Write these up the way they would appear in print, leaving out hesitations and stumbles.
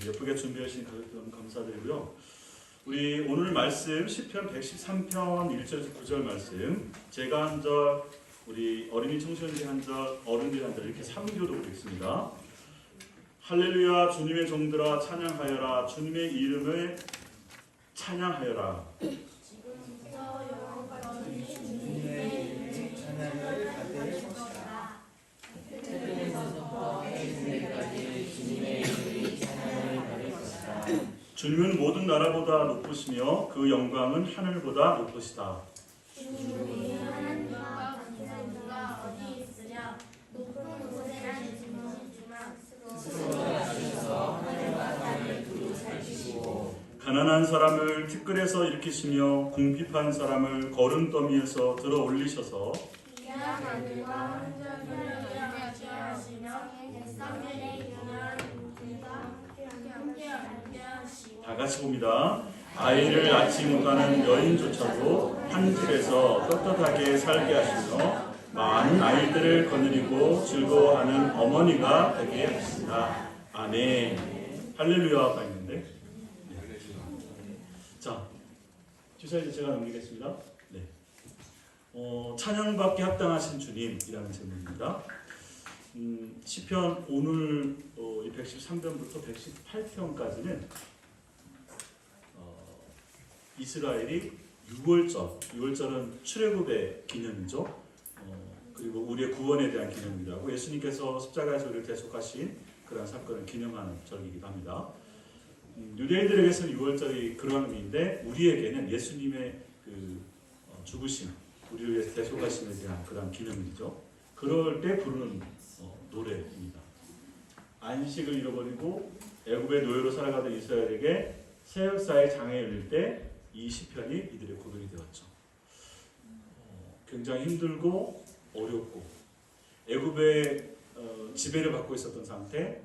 예쁘게 준비해 주신 가족 너무 감사드리고요. 우리 오늘 말씀 시편 113편 1절에서 9절 말씀, 제가 한 절, 우리 어린이 청소년들이 한 절, 어른들이 한 절, 이렇게 3교독으로 읽습니다. 할렐루야, 주님의 종들아 찬양하여라, 주님의 이름을 찬양하여라. 지금부터 영원까지 주님의 이름을 찬양을 받을 것이다. 태초에서부터 이제까지 주님의 이름을 찬양을 받을 것이다. 주님은 모든 나라보다 높으시며 그 영광은 하늘보다 높으시다. 주님이 하나님과 같은 누가 어디 있으랴. 높은 곳에 계시지만 스스로 낮으셔서 하늘과 땅을 두루 살피시고 가난한 사람을 티끌에서 일으키시며 궁핍한 사람을 거름더미에서 들어 올리셔서 귀한 하늘과 한절을 함께 하시며 백성들의 유명한 분들과 함께 하시고 다 같이 봅니다. 아이를 낳지 못하는 여인조차도 한 집에서 떳떳하게 살게 하시며 많은 아이들을 거느리고 즐거워하는 어머니가 되게 하시다. 아멘. 할렐루야가 있는데. 자, 주사위를 제가 넘기겠습니다. 네. 찬양받기 합당하신 주님이라는 제목입니다. 시편 오늘 113편부터 118편까지는 이스라엘이 6월절은 출애굽의 기념이죠. 그리고 우리의 구원에 대한 기념이기도 하고 예수님께서 십자가에서 우리를 대속하신 그런 사건을 기념하는 절기이기도 합니다. 유대인들에게서는 6월절이 그런 의미인데 우리에게는 예수님의 죽으심, 우리를 위해서 대속하심에 대한 그런 기념이죠. 그럴 때 부르는 노래입니다. 안식을 잃어버리고 애굽의 노예로 살아가던 이스라엘에게 새 역사의 장에 열릴 때 이 시편이 이들의 고백이 되었죠. 굉장히 힘들고 어렵고 애굽의 지배를 받고 있었던 상태,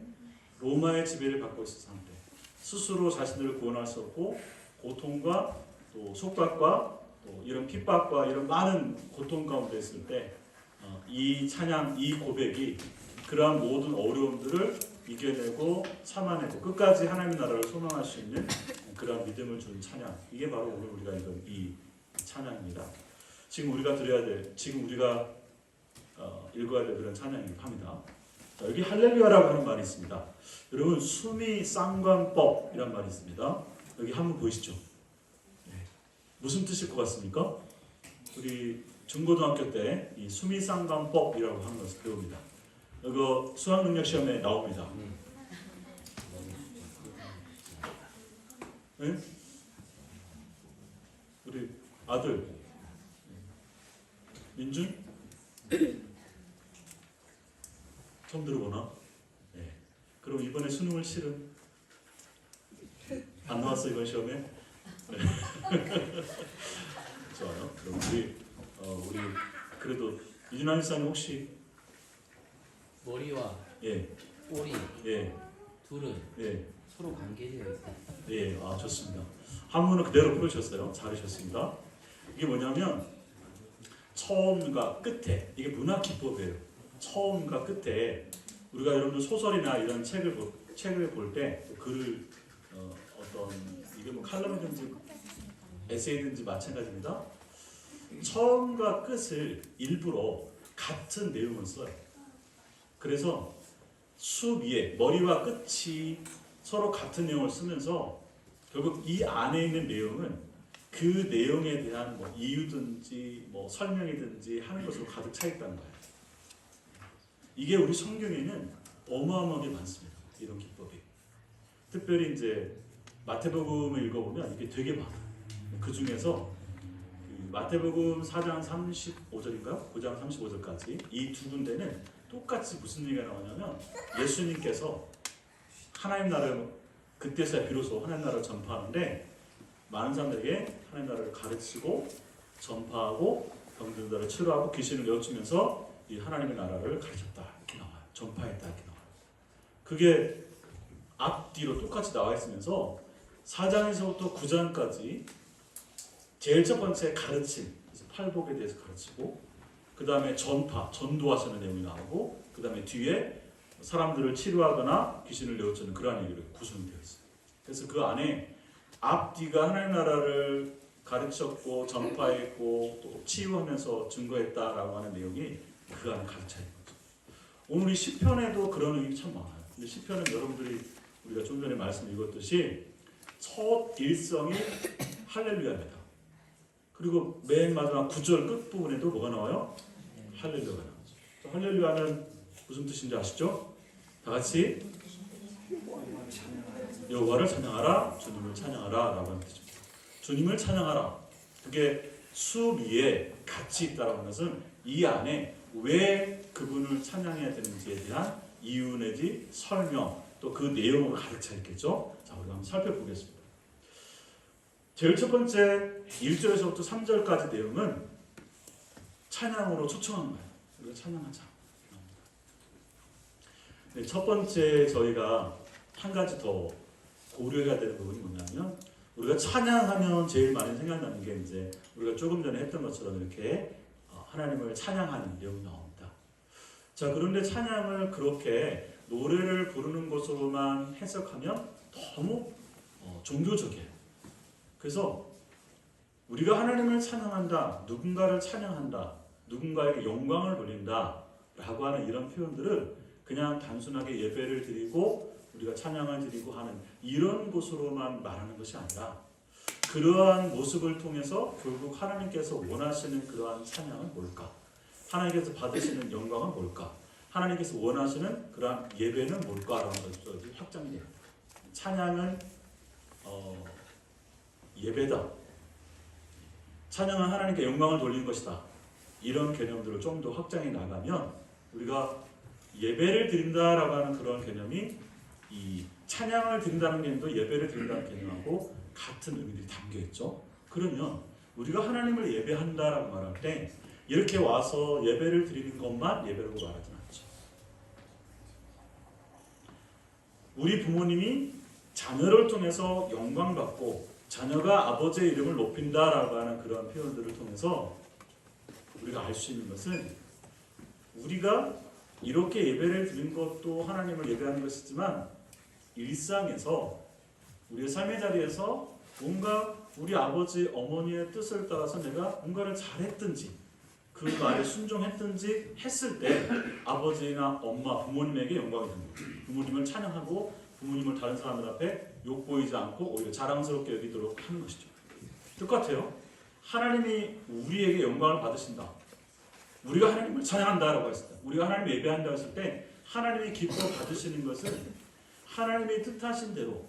로마의 지배를 받고 있었던 상태, 스스로 자신들을 구원할 수 없고 고통과 또 속박과 또 이런 핍박과 이런 많은 고통 가운데 있을 때 이 찬양, 이 고백이 그러한 모든 어려움들을 이겨내고 참아내고 끝까지 하나님의 나라를 소망할 수 있는 그러한 믿음을 주는 찬양, 이게 바로 오늘 우리가 읽은 이 찬양입니다. 지금 우리가 들어야 될, 지금 우리가 읽어야 될 그런 찬양이기도 합니다. 자, 여기 할렐루야라고 하는 말이 있습니다. 여러분, 수미 쌍관법이란 말이 있습니다. 여기 한번 보이시죠? 네. 무슨 뜻일 것 같습니까? 우리 중고등학교 때 이 수미 쌍관법이라고 하는 것을 배웁니다. 이거 수학 능력 시험에 나옵니다. 네? 우리 아들 민준? 처음 들어보나? 네. 그럼 이번에 수능을 치른? 안 나왔어 이번 시험에? 네. 좋아요. 그럼 우리 그래도 이준환 씨는 혹시 머리와 예, 꼬리 예, 둘은 예, 서로 관계되어 있다. 예, 좋습니다. 한문을 그대로 풀으셨어요. 잘하셨습니다. 이게 뭐냐면 처음과 끝에, 이게 문학 기법이에요. 처음과 끝에 우리가 여러분들 소설이나 이런 책을 볼 때 글을 어떤 이게 뭐 칼럼이든지 에세이든지 마찬가지입니다. 처음과 끝을 일부러 같은 내용을 써요. 그래서 수 위에 머리와 끝이 서로 같은 내용을 쓰면서 결국 이 안에 있는 내용은 그 내용에 대한 뭐 이유든지 뭐 설명이든지 하는 것으로 가득 차 있다는 거예요. 이게 우리 성경에는 어마어마하게 많습니다. 이런 기법이. 특별히 이제 마태복음을 읽어보면 이게 되게 많아요. 그 중에서 마태복음 4장 35절인가요? 9장 35절까지 이 두 군데는 똑같이 무슨 얘기가 나오냐면 예수님께서 하나님 나라를 그때서야 비로소 하나님 나라를 전파하는데 많은 사람들에게 하나님 나라를 가르치고 전파하고 병든 자를 치료하고 귀신을 내어주면서 이 하나님의 나라를 가르쳤다 이렇게 나와요. 전파했다 이렇게 나와요. 그게 앞뒤로 똑같이 나와 있으면서 4장에서부터 9장까지 제일 첫 번째 가르침, 팔복에 대해서 가르치고 그 다음에 전파, 전도하시는 내용이 나오고 그 다음에 뒤에 사람들을 치료하거나 귀신을 내어쫓는 그러한 얘기로 구성되어 있어요. 그래서 그 안에 앞뒤가 하나님 나라를 가르쳤고 전파했고 또 치유하면서 증거했다라고 하는 내용이 그 안에 가르쳐 있는 거죠. 오늘 이 시편에도 그런 의미 참 많아요. 근데 시편은 여러분들이 우리가 좀 전에 말씀 읽었듯이 첫 일성이 할렐루야입니다. 그리고 맨 마지막 9절 끝부분에도 뭐가 나와요? 할렐루야가 나오죠. 할렐루야는 무슨 뜻인지 아시죠? 다 같이 여호와를 찬양하라, 주님을 찬양하라 라고 하는 뜻입니다. 주님을 찬양하라. 그게 수 위에 같이 있다라는 것은 이 안에 왜 그분을 찬양해야 되는지에 대한 이유 내지 설명 또 그 내용을 가르쳐 있겠죠. 자, 우리가 한번 살펴보겠습니다. 제일 첫 번째 1절에서부터 3절까지 내용은 찬양으로 초청하는 거예요. 우리가 찬양하자. 네, 첫 번째 저희가 한 가지 더 고려해야 되는 부분이 뭐냐면 우리가 찬양하면 제일 많이 생각나는 게 이제 우리가 조금 전에 했던 것처럼 이렇게 하나님을 찬양하는 내용이 나옵니다. 자, 그런데 찬양을 그렇게 노래를 부르는 것으로만 해석하면 너무 종교적이에요. 그래서 우리가 하나님을 찬양한다, 누군가를 찬양한다, 누군가에게 영광을 돌린다 라고 하는 이런 표현들을 그냥 단순하게 예배를 드리고 우리가 찬양을 드리고 하는 이런 곳으로만 말하는 것이 아니라 그러한 모습을 통해서 결국 하나님께서 원하시는 그러한 찬양은 뭘까? 하나님께서 받으시는 영광은 뭘까? 하나님께서 원하시는 그러한 예배는 뭘까라는 것이 확장이 돼요. 찬양은 예배다. 찬양은 하나님께 영광을 돌리는 것이다. 이런 개념들을 좀 더 확장해 나가면 우리가 예배를 드린다라고 하는 그런 개념이 이 찬양을 드린다는 개념도 예배를 드린다는 개념하고 같은 의미들이 담겨 있죠. 그러면 우리가 하나님을 예배한다라고 말할 때 이렇게 와서 예배를 드리는 것만 예배라고 말하진 않죠. 우리 부모님이 자녀를 통해서 영광받고 자녀가 아버지의 이름을 높인다라고 하는 그런 표현들을 통해서 우리가 알 수 있는 것은 우리가 이렇게 예배를 드리는 것도 하나님을 예배하는 것이지만 일상에서 우리의 삶의 자리에서 뭔가 우리 아버지 어머니의 뜻을 따라서 내가 뭔가를 잘했든지 그 말에 순종했든지 했을 때 아버지나 엄마 부모님에게 영광이 됩니다. 부모님을 찬양하고 부모님을 다른 사람들 앞에 욕보이지 않고 오히려 자랑스럽게 여기도록 하는 것이죠. 똑같아요. 하나님이 우리에게 영광을 받으신다. 우리가 하나님을 찬양한다라고 했을 때, 우리가 하나님을 예배한다고 했을 때 하나님이 기뻐 받으시는 것은 하나님의 뜻하신 대로,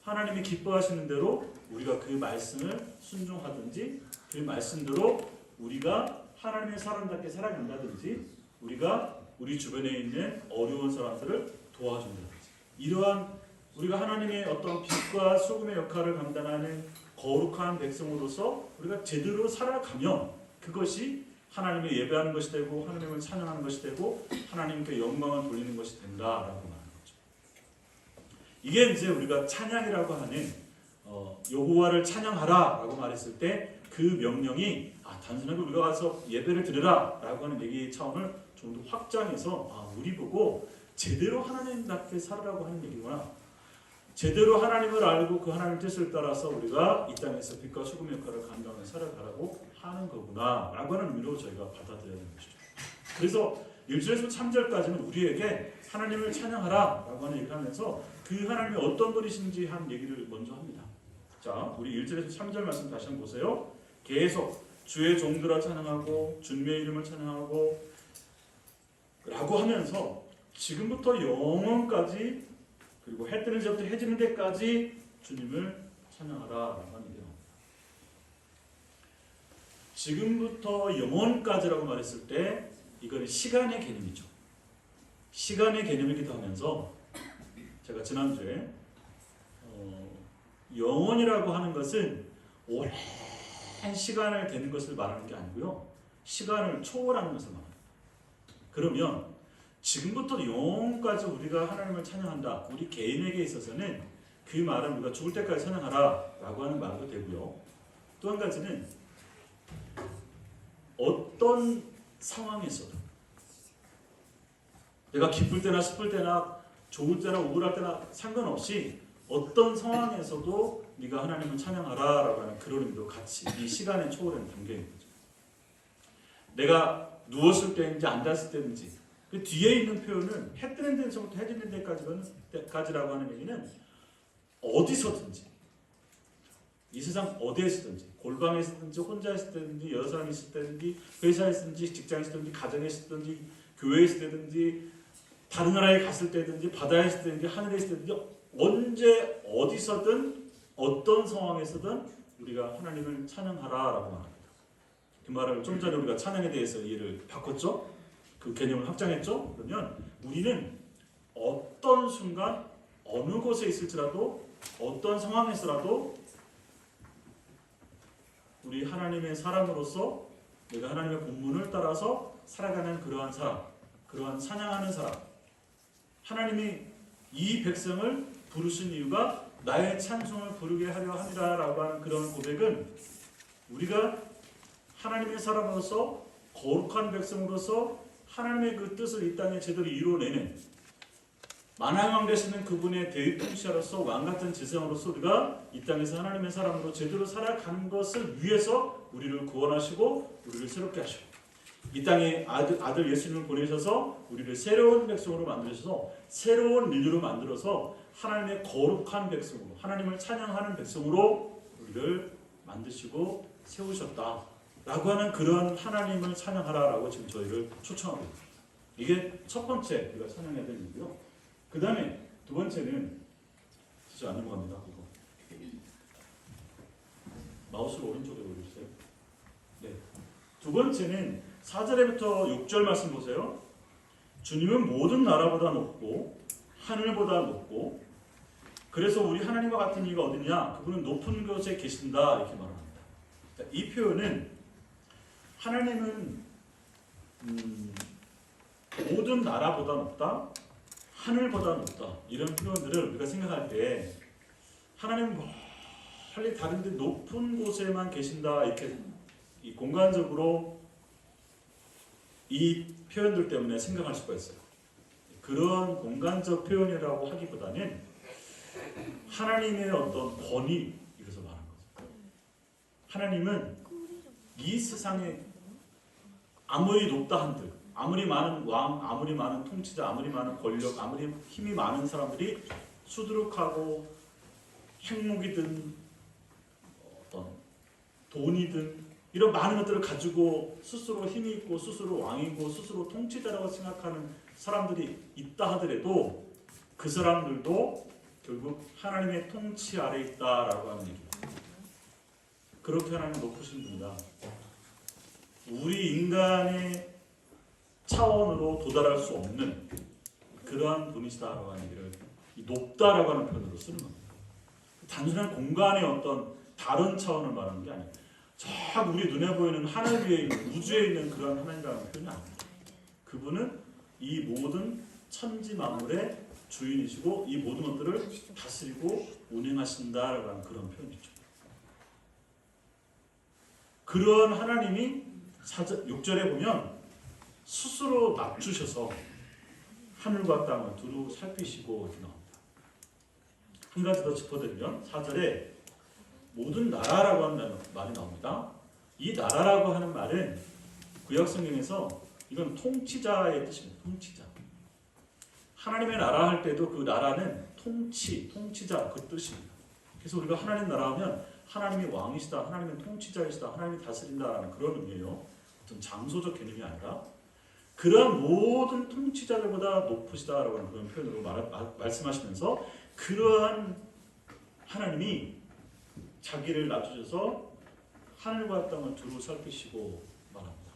하나님이 기뻐하시는 대로 우리가 그 말씀을 순종하든지 그 말씀대로 우리가 하나님의 사람답게 살아간다든지 우리가 우리 주변에 있는 어려운 사람들을 도와준다든지 이러한 우리가 하나님의 어떤 빛과 소금의 역할을 감당하는 거룩한 백성으로서 우리가 제대로 살아가면 그것이 하나님을 예배하는 것이 되고 하나님을 찬양하는 것이 되고 하나님께 영광을 돌리는 것이 된다라고 말하는 거죠. 이게 이제 우리가 찬양이라고 하는 여호와를 찬양하라라고 말했을 때 그 명령이 단순하게 우리가 가서 예배를 드리라라고 하는 얘기 차원을 좀 더 확장해서 우리 보고 제대로 하나님답게 살으라고 하는 얘기구나. 제대로 하나님을 알고 그 하나님의 뜻을 따라서 우리가 이 땅에서 빛과 소금의 역할을 감당하며 살아가라고 하는 거구나 라고 하는 의미로 저희가 받아들여야 되는 것이죠. 그래서 1절에서 3절까지는 우리에게 하나님을 찬양하라 라고 하는 얘기를 하면서 그 하나님이 어떤 분이신지 한 얘기를 먼저 합니다. 자, 우리 1절에서 3절 말씀 다시 한번 보세요. 계속 주의 종들아 찬양하고 주님의 이름을 찬양하고 라고 하면서 지금부터 영원까지 그리고 해 뜨는 데부터 해 지는 데까지 주님을 찬양하라 라고 하는 얘기예요. 지금부터 영원까지라고 말했을 때 이거는 시간의 개념이죠. 시간의 개념이기도 하면서 제가 지난주에 영원이라고 하는 것은 오랜 시간을 되는 것을 말하는 게 아니고요. 시간을 초월하는 것을 말합니다. 그러면 지금부터 영원까지 우리가 하나님을 찬양한다. 우리 개인에게 있어서는 그 말은 우리가 죽을 때까지 찬양하라 라고 하는 말도 되고요. 또 한 가지는 어떤 상황에서도 내가 기쁠 때나 슬플 때나 좋을 때나 우울할 때나 상관없이 어떤 상황에서도 네가 하나님을 찬양하라라고 하는 그런 의미도 같이 이 시간의 초월에는 담겨 있는 거죠. 내가 누웠을 때인지 앉았을 때인지 그 뒤에 있는 표현은 해 뜨는 데서부터 해 지는 데까지라고 하는 얘기는 어디서든지 이 세상 어디에 있든지 골방에 있든지 혼자 있을 때든지 여러 사람이 있을 때든지 회사에 있든지 직장에 있든지 가정에 있든지 교회에 있을 때든지 다른 나라에 갔을 때든지 바다에 있을 때든지 하늘에 있을 때든지 언제 어디서든 어떤 상황에서든 우리가 하나님을 찬양하라라고 말합니다. 그 말을 좀 전에 우리가 찬양에 대해서 이해를 바꿨죠? 그 개념을 확장했죠? 그러면 우리는 어떤 순간 어느 곳에 있을지라도 어떤 상황에서라도 우리 하나님의 사람으로서 내가 하나님의 본문을 따라서 살아가는 그러한 사람, 그러한 찬양하는 사람, 하나님이 이 백성을 부르신 이유가 나의 찬송을 부르게 하려 함이라라고 하는 그런 고백은 우리가 하나님의 사람으로서 거룩한 백성으로서 하나님의 그 뜻을 이 땅에 제대로 이루어내는 만왕왕 되시는 그분의 대통치자로서 왕같은 제사장으로서 우리가 이 땅에서 하나님의 사람으로 제대로 살아가는 것을 위해서 우리를 구원하시고 우리를 새롭게 하시고 이 땅에 아들 예수님을 보내셔서 우리를 새로운 백성으로 만드셔서 새로운 인류로 만들어서 하나님의 거룩한 백성으로 하나님을 찬양하는 백성으로 우리를 만드시고 세우셨다 라고 하는 그런 하나님을 찬양하라라고 지금 저희를 초청하고 있습니다. 이게 첫 번째 우리가 찬양해야 되는 일이고요. 그 다음에 두 번째는 진짜 안 넘어갑니다. 이거 마우스를 오른쪽에 올려주세요. 네. 두 번째는 4절부터 6절 말씀 보세요. 주님은 모든 나라보다 높고 하늘보다 높고 그래서 우리 하나님과 같은 이가 어디냐? 그분은 높은 곳에 계신다 이렇게 말합니다. 이 표현은 하나님은 모든 나라보다 높다, 하늘보다 높다 이런 표현들을 우리가 생각할 때 하나님은 멀리 다른데 높은 곳에만 계신다 이렇게 이 공간적으로 이 표현들 때문에 생각할 수가 있어요. 그런 공간적 표현이라고 하기보다는 하나님의 어떤 권위 이것을 말하는 거죠. 하나님은 이 세상에 아무리 높다 한들 아무리 많은 왕, 아무리 많은 통치자, 아무리 많은 권력, 아무리 힘이 많은 사람들이 수두룩하고 핵무기든 어떤 돈이든 이런 많은 것들을 가지고 스스로 힘이 있고 스스로 왕이고 스스로 통치자라고 생각하는 사람들이 있다 하더라도 그 사람들도 결국 하나님의 통치 아래 있다라고 하는 얘기입니다. 그렇게 하나님 높으신 분이다. 우리 인간의 차원으로 도달할 수 없는 그러한 분이시다라고 하는 얘기를 높다라고 하는 표현으로 쓰는 겁니다. 단순한 공간의 어떤 다른 차원을 말하는 게 아니에요. 저 우리 눈에 보이는 하늘 위에 있는 우주에 있는 그런 하나님이라는 표현이 아닙니다. 그분은 이 모든 천지 만물의 주인이시고 이 모든 것들을 다스리고 운행하신다라고 하는 그런 표현이죠. 그런 하나님이 6절에 보면 스스로 낮추셔서 하늘과 땅을 두루 살피시고 이렇게 나옵니다. 한 가지 더 짚어드리면 4절에 모든 나라라고 하는 말이 나옵니다. 이 나라라고 하는 말은 구약 성경에서 이건 통치자의 뜻입니다. 통치자. 하나님의 나라 할 때도 그 나라는 통치자 그 뜻입니다. 그래서 우리가 하나님 나라 하면 하나님이 왕이시다, 하나님은 통치자이시다, 하나님이 다스린다라는 그런 의미예요. 어떤 장소적 개념이 아니라 그런 모든 통치자들보다 높으시다라고 하는 그런 표현으로 말씀하시면서 그러한 하나님이 자기를 낮추셔서 하늘과 땅을 두루 살피시고 말합니다.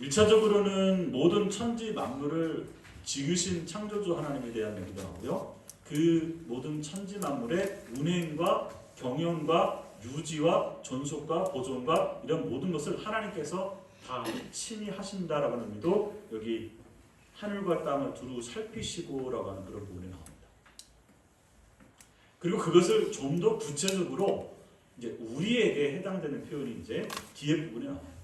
1차적으로는 모든 천지 만물을 지으신 창조주 하나님에 대한 얘기도 하고요. 그 모든 천지 만물의 운행과 경영과 유지와 존속과 보존과 이런 모든 것을 하나님께서 다 친히 하신다라고 하는 의미도 여기 하늘과 땅을 두루 살피시고라고 하는 그런 부분이 나옵니다. 그리고 그것을 좀 더 구체적으로 이제 우리에게 해당되는 표현이 이제 뒤에 부분에 나옵니다.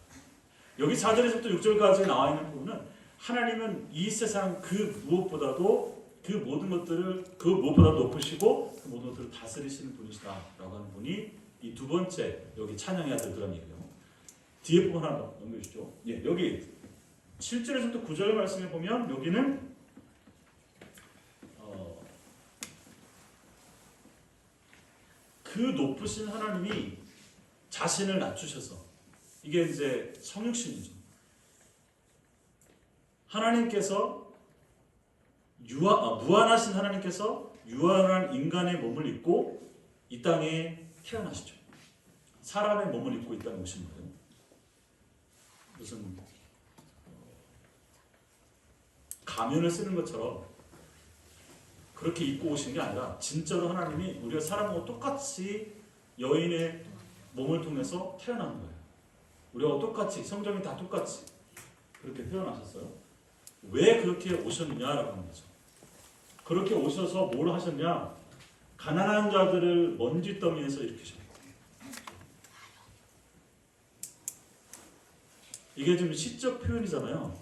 여기 4절에서부터 6절까지 나와 있는 부분은 하나님은 이 세상 그 무엇보다도 그 모든 것들을 그 무엇보다 높으시고 그 모든 것들을 다스리시는 분이시다라고 하는 분이 이 두 번째 여기 찬양해야 될 그런 얘기예요. 뒤에 부분 하나 넘겨주시죠. 예, 여기 7절에서부터 9절 말씀에 보면 여기는 그 높으신 하나님이 자신을 낮추셔서 이게 이제 성육신이죠. 하나님께서 무한하신 하나님께서 유한한 인간의 몸을 입고 이 땅에 태어나시죠. 사람의 몸을 입고 이 땅에 오신 거예요. 무슨 가면을 쓰는 것처럼 그렇게 입고 오신 게 아니라 진짜로 하나님이 우리가 사람하고 똑같이 여인의 몸을 통해서 태어난 거예요. 우리가 똑같이 성경이 다 똑같이 그렇게 태어나셨어요. 왜 그렇게 오셨느냐라고 하는 거죠. 그렇게 오셔서 뭘 하셨냐? 가난한 자들을 먼지더미에서 일으키셨다. 이게 좀 시적 표현이잖아요.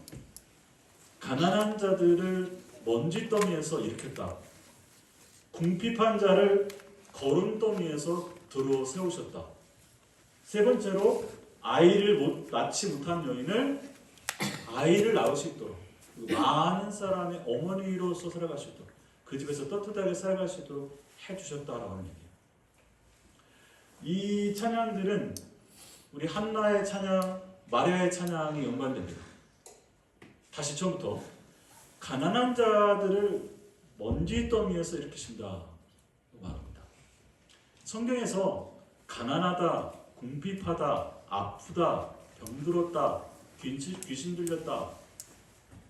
가난한 자들을 먼지더미에서 일으켰다. 궁핍한 자를 거름더미에서 들어 세우셨다. 세 번째로 아이를 낳지 못한 여인을 아이를 낳을 수 있도록 많은 사람의 어머니로서 살아갈 수 있도록 그 집에서 떳떳하게 살아갈 수 있도록 해주셨다라고 하는 얘기예요. 이 찬양들은 우리 한나의 찬양, 마리아의 찬양이 연관됩니다. 다시 처음부터 가난한 자들을 먼지더미에서 일으키신다 말합니다. 성경에서 가난하다, 궁핍하다, 아프다, 병들었다, 귀신 들렸다,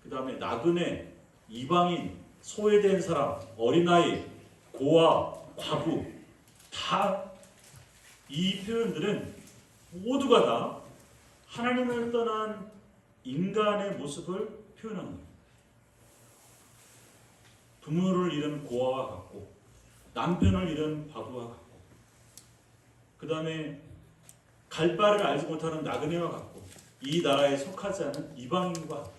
그 다음에 나그네, 이방인, 소외된 사람, 어린아이, 고아, 과부 다 이 표현들은 모두가 다 하나님을 떠난 인간의 모습을 표현하는 거예요. 부모를 잃은 고아와 같고 남편을 잃은 과부와 같고 그 다음에 갈 바를 알지 못하는 나그네와 같고 이 나라에 속하지 않은 이방인과 같고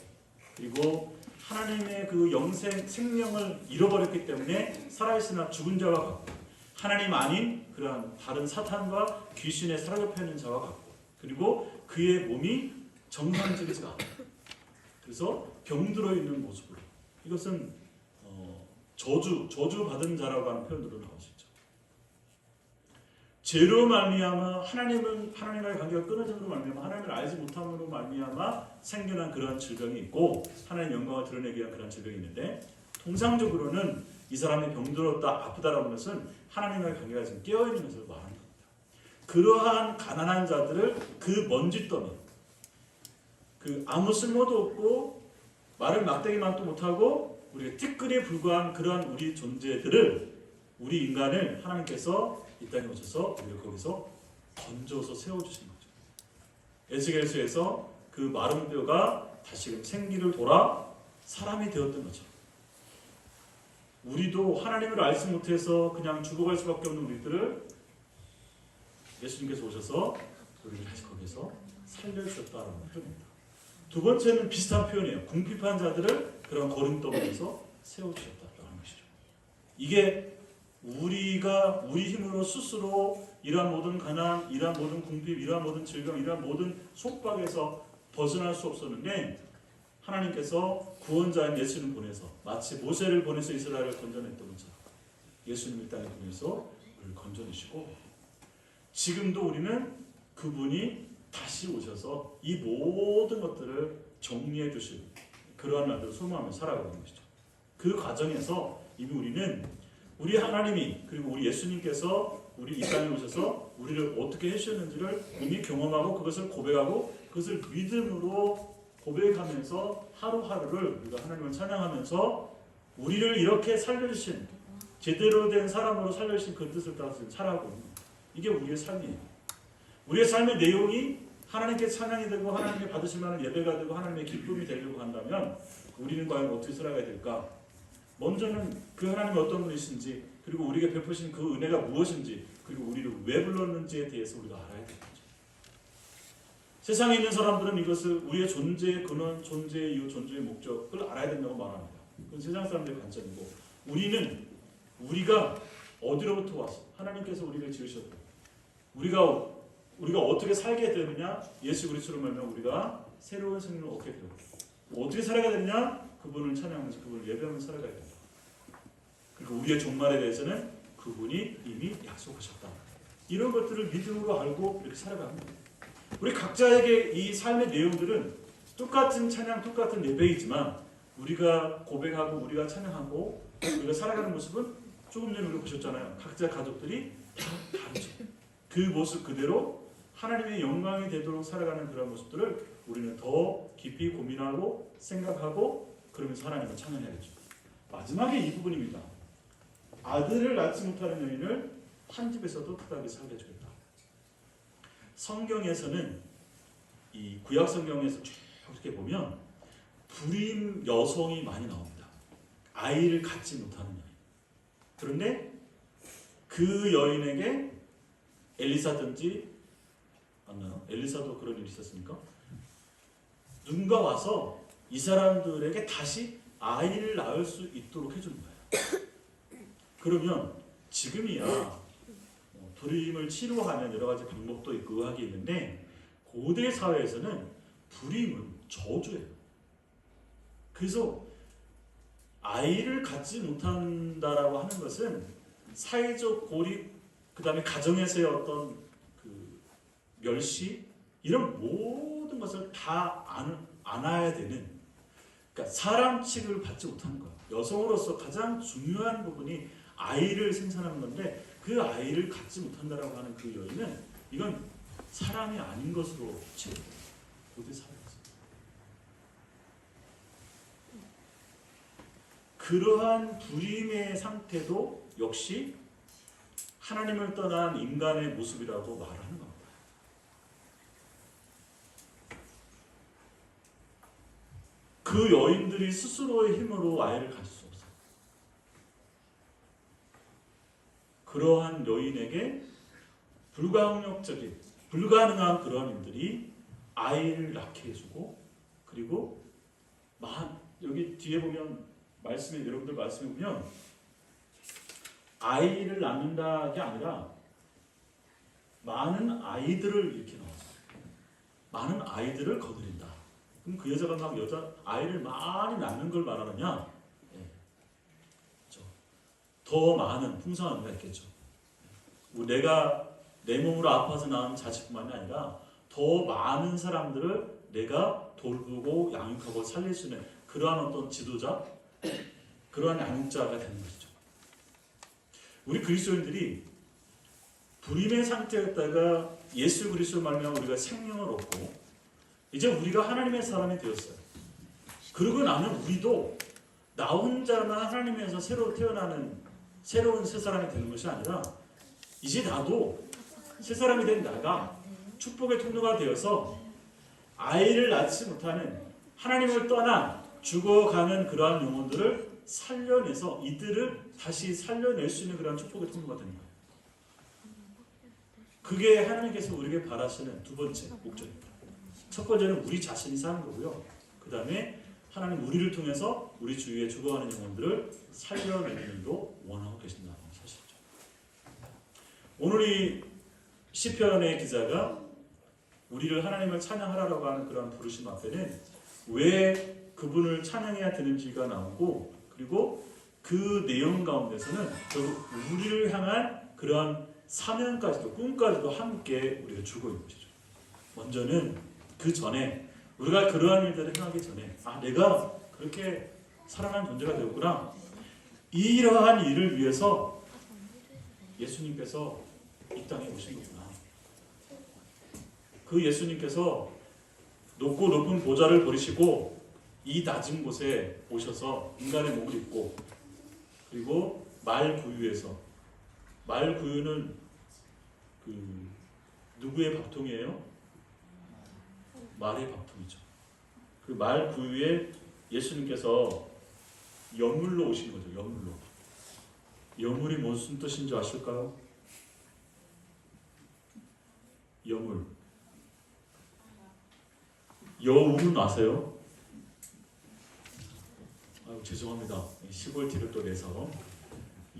그리고 하나님의 그 영생 생명을 잃어버렸기 때문에 살아있으나 죽은 자와 같고 하나님 아닌 그러한 다른 사탄과 귀신에 사로잡혀 있는 자와 같고 그리고 그의 몸이 정상적이지가 않아요. 그래서 병들어 있는 모습으로 이것은 저주 받은 자라고 하는 표현으로 나올 수 있죠. 죄로 말미암아 하나님과의 관계가 끊어짐으로 말미암아 하나님을 알지 못함으로 말미암아 생겨난 그러한 질병이 있고 하나님의 영광을 드러내기 위한 그런 질병이 있는데 통상적으로는 이 사람이 병들었다 아프다라는 것은 하나님과의 관계가 지금 깨어있는 것을 말하는 겁니다. 그러한 가난한 자들을 그 먼지더미 그 아무 쓸모도 없고 말을 막대기만도 못하고 우리가 티끌에 불과한 그러한 우리 존재들을 우리 인간을 하나님께서 이 땅에 오셔서 우리를 거기서 건져서 세워주신 거죠. 에스겔서에서 그 마른 뼈가 다시금 생기를 돌아 사람이 되었던 거죠. 우리도 하나님을 알지 못해서 그냥 죽어갈 수밖에 없는 우리들을 예수님께서 오셔서 우리를 다시 거기서 살려주셨다는 표현입니다. 두 번째는 비슷한 표현이에요. 궁핍한 자들을 그런 거름더미에서 세워주셨다는 것이죠. 이게 우리가 우리 힘으로 스스로 이러한 모든 가난, 이러한 모든 궁핍, 이러한 모든 질병, 이러한 모든 속박에서 벗어날 수 없었는데 하나님께서 구원자인 예수님을 보내서 마치 모세를 보내서 이스라엘을 건져냈던 것처럼 예수님을 땅에 보내서 우리를 건져내시고 지금도 우리는 그분이 다시 오셔서 이 모든 것들을 정리해 주실 그러한 날들을 소망하며 살아가는 것이죠. 그 과정에서 이미 우리는 우리 하나님이 그리고 우리 예수님께서 우리 이 땅에 오셔서 우리를 어떻게 해주셨는지를 이미 경험하고 그것을 고백하고 그것을 믿음으로 고백하면서 하루하루를 우리가 하나님을 찬양하면서 우리를 이렇게 살려주신 제대로 된 사람으로 살려주신 그 뜻을 따라서 살아가고 있는 이게 우리의 삶이에요. 우리의 삶의 내용이 하나님께 찬양이 되고 하나님께 받으실 만한 예배가 되고 하나님의 기쁨이 되려고 한다면 우리는 과연 어떻게 살아가야 될까? 먼저는 그 하나님이 어떤 분이신지 그리고 우리에게 베푸신 그 은혜가 무엇인지 그리고 우리를 왜 불렀는지에 대해서 우리가 알아야 되는 거죠. 세상에 있는 사람들은 이것을 우리의 존재의 근원, 존재의 이유, 존재의 목적을 알아야 된다고 말합니다. 그건 세상 사람들의 관점이고, 우리가 어디로부터 왔어? 하나님께서 우리를 지으셨고, 우리가 어떻게 살게 되느냐? 예수 그리스도로 말하면 우리가 새로운 생명을 얻게 되고, 어떻게 살아야 되느냐? 그분을 찬양하면서 그분을 예배하면서 살아가야 된다. 그리고 우리의 종말에 대해서는 그분이 이미 약속하셨다. 이런 것들을 믿음으로 알고 이렇게 살아가는 거예요. 우리 각자에게 이 삶의 내용들은 똑같은 찬양, 똑같은 예배이지만 우리가 고백하고 우리가 찬양하고 우리가 살아가는 모습은 조금 전에 우리가 보셨잖아요. 각자 가족들이 다 다르죠. 그 모습 그대로 하나님의 영광이 되도록 살아가는 그런 모습들을 우리는 더 깊이 고민하고 생각하고 그러면서 하나님을 찬양해야겠죠. 마지막에 이 부분입니다. 아들을 낳지 못하는 여인을 한 집에서도 특별하게 살게 해주겠다. 성경에서는 이 구약 성경에서 쭉 이렇게 보면 불임 여성이 많이 나옵니다. 아이를 갖지 못하는 여인. 그런데 그 여인에게 엘리사든지 맞나요? 엘리사도 그런 일이 있었습니까? 누군가 와서 이 사람들에게 다시 아이를 낳을 수 있도록 해주는 거예요. 그러면 지금이야 불임을 치료하는 여러 가지 방법도 있고 의학이 있는데 고대 사회에서는 불임은 저주예요. 그래서 아이를 갖지 못한다라고 하는 것은 사회적 고립, 그 다음에 가정에서의 어떤 그 멸시 이런 모든 것을 다 안아야 되는, 그러니까 사람 취급을 받지 못하는 거예요. 여성으로서 가장 중요한 부분이 아이를 생산하는 건데 그 아이를 갖지 못한다라고 하는 그 여인은 이건 사람이 아닌 것으로 취급돼요. 고대 사회에서. 그러한 불임의 상태도 역시 하나님을 떠난 인간의 모습이라고 말하는 겁니다. 그 여인들이 스스로의 힘으로 아이를 가질 수 없어요. 그러한 여인에게 불가항력적인, 불가능한 그런 인들이 아이를 낳게 해주고, 그리고 여기 뒤에 보면 말씀에, 여러분들 말씀에 보면 아이를 낳는다가 아니라 많은 아이들을 이렇게 낳았어요. 많은 아이들을 거두린다. 그럼 그 여자가 막 아이를 많이 낳는 걸 말하느냐? 네. 그렇죠. 더 많은 풍성한 의미가 있겠죠. 내가 내 몸으로 아파서 낳은 자식뿐만이 아니라 더 많은 사람들을 내가 돌보고 양육하고 살릴 수 있는 그러한 어떤 지도자, 그러한 양육자가 되는 것이죠. 우리 그리스도인들이 불임의 상태였다가 예수 그리스도 말미암아 우리가 생명을 얻고 이제 우리가 하나님의 사람이 되었어요. 그러고 나면 우리도 나 혼자만 하나님에서 새로 태어나는 새로운 새 사람이 되는 것이 아니라 이제 나도 새 사람이 된 나가 축복의 통로가 되어서 아이를 낳지 못하는 하나님을 떠나 죽어가는 그러한 영혼들을 살려내서 이들을 다시 살려낼 수 있는 그런 축복의 통로가 되는 거예요. 그게 하나님께서 우리에게 바라시는 두 번째 목적입니다. 첫 번째는 우리 자신이 사는 거고요. 그 다음에 하나님 우리를 통해서 우리 주위에 죽어가는 영혼들을 살려내는 일도 원하고 계신다는 사실이죠. 오늘 이 시편의 기자가 우리를 하나님을 찬양하라고 하는 그런 부르심 앞에는 왜 그분을 찬양해야 되는지가 나오고, 그리고 그 내용 가운데서는 결국 우리를 향한 그러한 사명까지도 꿈까지도 함께 우리가 주고 있는 것이죠. 먼저는 그 전에 우리가 그러한 일들을 행하기 전에 내가 그렇게 살아난 존재가 되었구나. 이러한 일을 위해서 예수님께서 이 땅에 오신 거구나. 그 예수님께서 높고 높은 보좌를 버리시고 이 낮은 곳에 오셔서 인간의 몸을 입고, 그리고 말구유에서, 말구유는 그 누구의 밥통이에요? 말의 밥통이죠. 그 말구유에 예수님께서 여물로 오신 거죠. 여물로. 여물이 무슨 뜻인지 아실까요? 여물. 여울은 아세요? 아유, 죄송합니다. 시골 티를 또 내서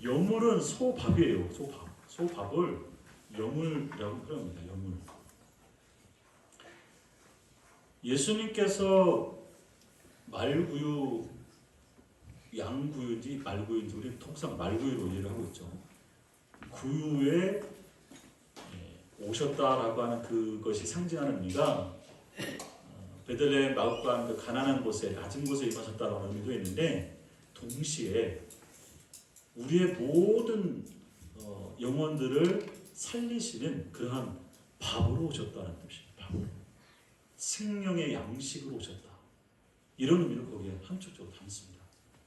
여물은 소밥이에요. 소밥. 소밥을 여물이라고 표현합니다. 여물. 예수님께서 말구유, 양구유인지 말구유인지 우리 통상 말구유로 이해를 하고 있죠. 구유에 오셨다라고 하는 그것이 상징하는 의미가 베들레헴 마을간 그 가난한 곳에 낮은 곳에 임하셨다라는 의미도 있는데 동시에 우리의 모든 영혼들을 살리시는 그러한 밥으로 오셨다는 뜻입니다. 밥으로. 생명의 양식으로 오셨다. 이런 의미를 거기에 함축적으로 담습니다.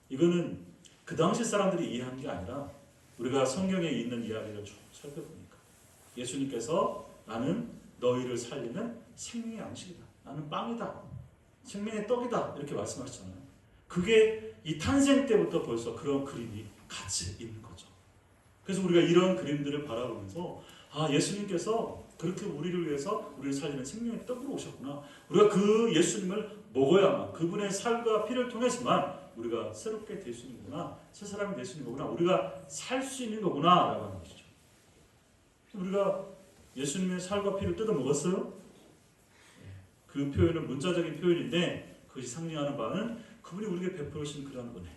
이거는 그 당시 사람들이 이해한 게 아니라 우리가 성경에 있는 이야기를 쭉 살펴보니까 예수님께서 나는 너희를 살리는 생명의 양식이다. 나는 빵이다. 생명의 떡이다. 이렇게 말씀하셨잖아요. 그게 이 탄생 때부터 벌써 그런 그림이 같이 있는 거죠. 그래서 우리가 이런 그림들을 바라보면서 아, 예수님께서 그렇게 우리를 위해서 우리를 살리는 생명의 떡으로 오셨구나. 우리가 그 예수님을 먹어야만 그분의 살과 피를 통해서만 우리가 새롭게 될 수 있는 거구나. 새 사람이 될 수 있는 거구나. 우리가 살 수 있는 거구나 라고 하는 것이죠. 우리가 예수님의 살과 피를 뜯어 먹었어요? 그 표현은 문자적인 표현인데 그것이 상징하는 바는 그분이 우리에게 베풀으신 그런 은혜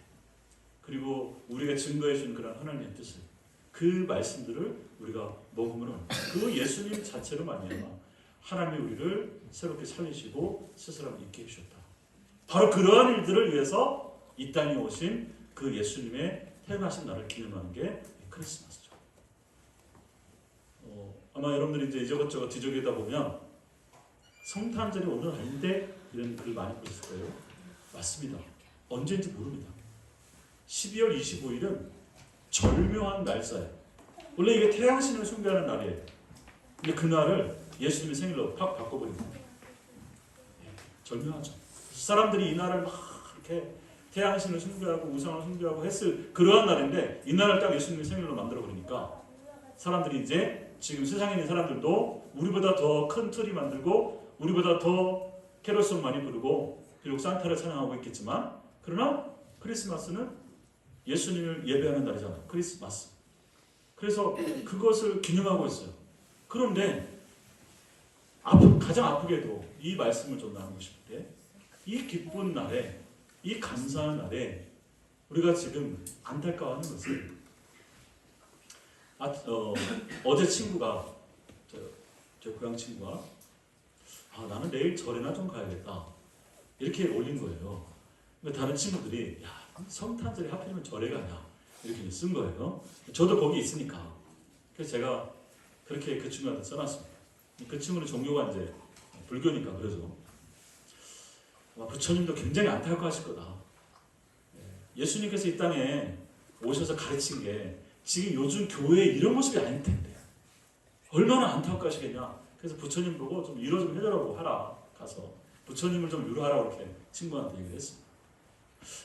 그리고 우리에게 증거해 주신 그런 하나님의 뜻을 그 말씀들을 우리가 먹으면 그 예수님 자체로 말미암아 하나님이 우리를 새롭게 살리시고 스스로 있게 해주셨다. 바로 그러한 일들을 위해서 이 땅에 오신 그 예수님의 태어나신 날을 기념하는 게 크리스마스죠. 아마 여러분들이 이제 이것저것 뒤적이다 보면 성탄절이 오늘 아닌데 이런 글 많이 보셨을 거예요. 맞습니다. 언제인지 모릅니다. 12월 25일은 절묘한 날짜예요. 원래 이게 태양신을 숭배하는 날이에요. 근데 그날을 예수님의 생일로 팍 바꿔버립니다. 절묘하죠. 사람들이 이 날을 막 이렇게 태양신을 숭배하고 우상을 숭배하고 했을 그러한 날인데 이 날을 딱 예수님의 생일로 만들어버리니까 사람들이 이제 지금 세상에 있는 사람들도 우리보다 더 큰 틀이 만들고 우리보다 더 캐롤송 많이 부르고 비록 산타를 찬양하고 있겠지만 그러나 크리스마스는 예수님을 예배하는 날이잖아요. 크리스마스. 그래서 그것을 기념하고 있어요. 그런데 가장 아프게도 이 말씀을 좀 나누고 싶은데 이 기쁜 날에 이 감사한 날에 우리가 지금 안타까워하는 것은 어제 친구가 저 고향 친구가 나는 내일 절에나 좀 가야겠다 이렇게 올린 거예요. 근데 다른 친구들이 야 성탄절에 하필이면 절에 가냐 이렇게 쓴 거예요. 저도 거기 있으니까 그래서 제가 그렇게 그 친구한테 써놨습니다. 그 친구는 종교가 이제 불교니까 그래서 부처님도 굉장히 안타까워하실 거다. 예수님께서 이 땅에 오셔서 가르친 게 지금 요즘 교회의 이런 모습이 아닐 텐데 얼마나 안타까우시겠냐. 그래서 부처님 보고 좀 위로 좀 해달라고 하라. 가서 부처님을 좀 위로하라고 이렇게 친구한테 얘기를 했습니다.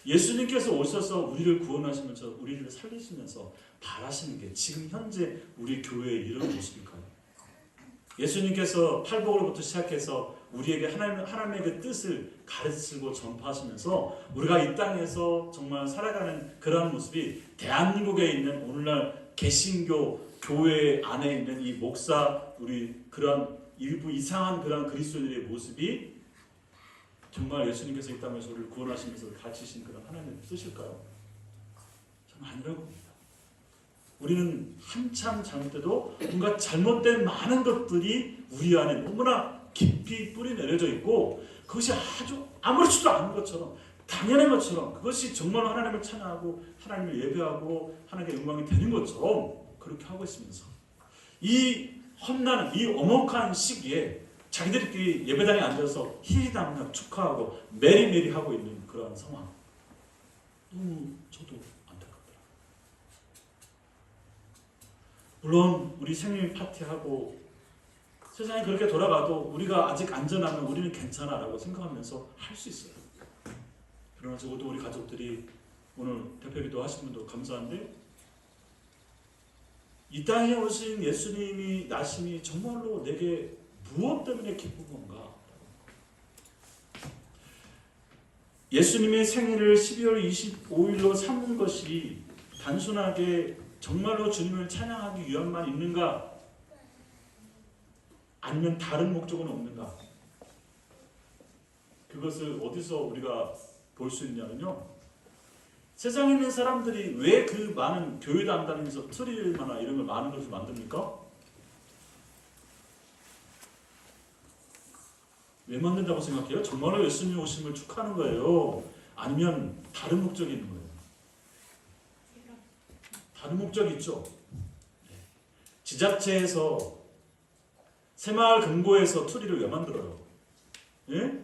예수님께서 오셔서 우리를 구원하시면서 우리를 살리시면서 바라시는 게 지금 현재 우리 교회의 이런 모습일까요? 예수님께서 팔복으로부터 시작해서 우리에게 하나님의 그 뜻을 가르치고 전파하시면서 우리가 이 땅에서 정말 살아가는 그런 모습이 대한민국에 있는 오늘날 개신교 교회 안에 있는 이 목사 우리 그런 일부 이상한 그런 그리스도인들의 모습이 정말 예수님께서 이 땅에서 우리를 구원하시면서 가르치신 그런 하나님의 뜻일까요? 저는 아니라고 봅니다. 우리는 한참 젊을 때도 뭔가 잘못된 많은 것들이 우리 안에 너무나 깊이 뿌리 내려져 있고 그것이 아주 아무렇지도 않은 것처럼 당연한 것처럼 그것이 정말 하나님을 찬양하고 하나님을 예배하고 하나님의 영광이 되는 것처럼 그렇게 하고 있으면서 이 험난한 이 엄혹한 시기에 자기들끼리 예배당에 앉아서 희희당당 축하하고 메리메리 하고 있는 그런 상황 너무 저도 안타깝더라고요. 물론 우리 생일 파티하고 세상이 그렇게 돌아가도 우리가 아직 안전하면 우리는 괜찮아라고 생각하면서 할 수 있어요. 그러나 적어도 우리 가족들이 오늘 대표기도 하신 분도 감사한데 이 땅에 오신 예수님이 나심이 정말로 내게 무엇 때문에 기쁜 건가? 예수님의 생일을 12월 25일로 삼는 것이 단순하게 정말로 주님을 찬양하기 위함만 있는가? 아니면 다른 목적은 없는가? 그것을 어디서 우리가 볼 수 있냐면요, 세상에 있는 사람들이 왜 그 많은 교회도 안 다니면서 트리나 이런 걸 많은 것을 만듭니까? 왜 만든다고 생각해요? 정말로 예수님 오심을 축하하는 거예요? 아니면 다른 목적이 있는 거예요? 다른 목적이 있죠. 지자체에서 새마을 금고에서 트리를 왜 만들어요? 예?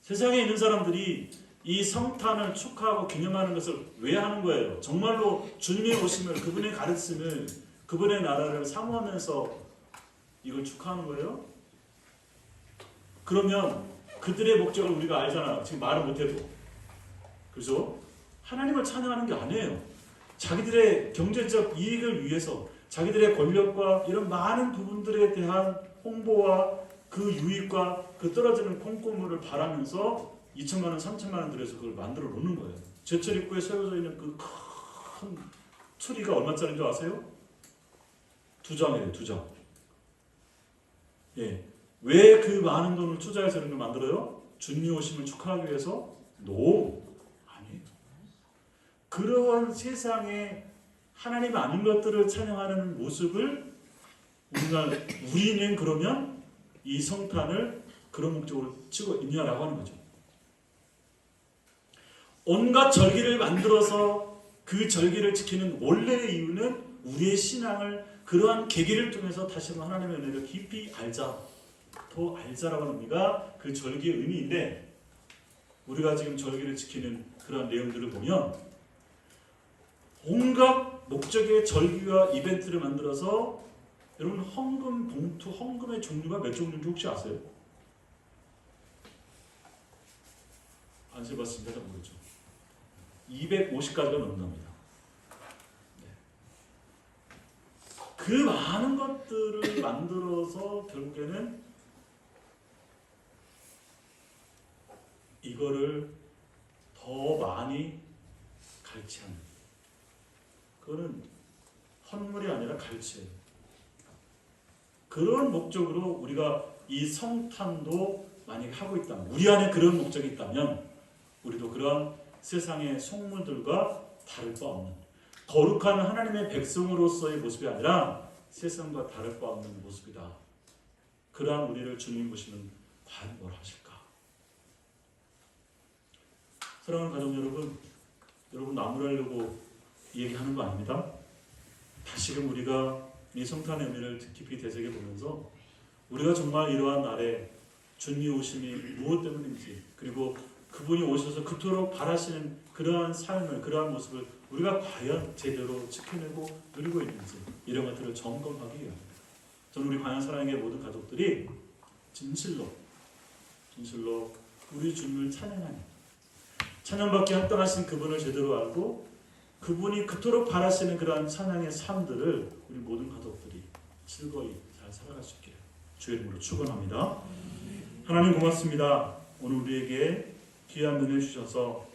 세상에 있는 사람들이 이 성탄을 축하하고 기념하는 것을 왜 하는 거예요? 정말로 주님의 오심을, 그분의 가르침을, 그분의 나라를 사모하면서 이걸 축하하는 거예요? 그러면 그들의 목적을 우리가 알잖아요. 지금 말을 못해도. 그죠? 하나님을 찬양하는 게 아니에요. 자기들의 경제적 이익을 위해서, 자기들의 권력과 이런 많은 부분들에 대한 홍보와 그 유익과 그 떨어지는 콩고물을 바라면서 2천만 원, 3천만 원 들여서 그걸 만들어 놓는 거예요. 제철 입구에 세워져 있는 그 큰 트리가 얼마짜리인 줄 아세요? 2장이에요, 2장. 예. 왜 그 많은 돈을 투자해서 이런 걸 만들어요? 주님이 오심을 축하하기 위해서? No. 아니에요. 그런 세상에 하나님 아닌 것들을 찬양하는 모습을 우리는 그러면 이 성탄을 그런 목적으로 치고 있냐라고 하는 거죠. 온갖 절기를 만들어서 그 절기를 지키는 원래의 이유는 우리의 신앙을 그러한 계기를 통해서 다시 한번 하나님의 은혜를 깊이 알자, 더 알자라고 하는 의미가 그 절기의 의미인데, 우리가 지금 절기를 지키는 그런 내용들을 보면 온갖 목적의 절기와 이벤트를 만들어서, 여러분 헌금 봉투, 헌금의 종류가 몇 종류인지 혹시 아세요? 안 세봤습니다. 잘 모르죠. 250가지가 넘는답니다. 네. 그 많은 것들을 만들어서 결국에는 이거를 더 많이 갈취하는, 그거는 헌물이 아니라 갈취예요. 그런 목적으로 우리가 이 성탄도 만약에 하고 있다면, 우리 안에 그런 목적이 있다면 우리도 그런 세상의 속물들과 다를 바 없는 거룩한 하나님의 백성으로서의 모습이 아니라 세상과 다를 바 없는 모습이다. 그러한 우리를 주님 보시면 과연 뭘 하실까? 사랑하는 가족 여러분 나무라려고 얘기하는 거 아닙니다. 다시금 우리가 이 성탄의 의미를 깊이 되새겨 보면서 우리가 정말 이러한 날에 주님이 오심이 무엇 때문인지, 그리고 그분이 오셔서 그토록 바라시는 그러한 삶을, 그러한 모습을 우리가 과연 제대로 지켜내고 누리고 있는지, 이런 것들을 점검하기 위합니다. 저는 우리 광양 사랑의 모든 가족들이 진실로 우리 주님을 찬양하는, 찬양받기에 합당하신 그분을 제대로 알고 그분이 그토록 바라시는 그러한 찬양의 삶들을 우리 모든 가족들이 즐거이 잘 살아갈 수 있기를 주의 이름으로 축원합니다. 하나님 고맙습니다. 오늘 우리에게 귀한 은혜 주셔서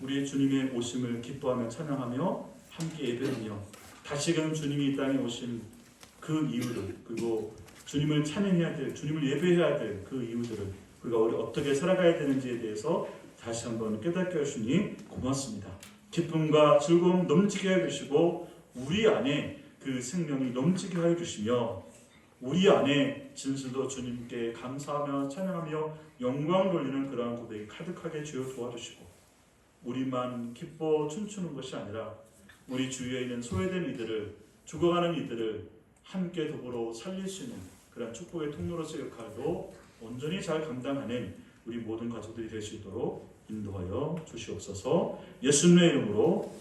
우리 주님의 오심을 기뻐하며 찬양하며 함께 예배하며 다시금 주님이 이 땅에 오신 그 이유를, 그리고 주님을 찬양해야 될, 주님을 예배해야 될 그 이유들을 우리가 어떻게 살아가야 되는지에 대해서 다시 한번 깨닫게 하시니 고맙습니다. 기쁨과 즐거움 넘치게 하여 주시고 우리 안에 그 생명이 넘치게 하여 주시며 우리 안에 진실로 주님께 감사하며 찬양하며 영광 돌리는 그러한 고백이 가득하게 주여 도와주시고, 우리만 기뻐 춤추는 것이 아니라 우리 주위에 있는 소외된 이들을, 죽어가는 이들을 함께 더불어 살릴 수 있는 그러한 축복의 통로로서의 역할도 온전히 잘 감당하는 우리 모든 가족들이 될 수 있도록 인도하여 주시옵소서. 예수님의 이름으로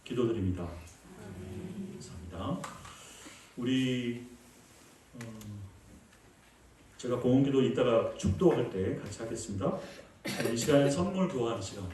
기도드립니다. 감사합니다. 우리 제가 봉헌기도 이따가 축도할 때 같이 하겠습니다. 이 시간에 선물 교환 시간.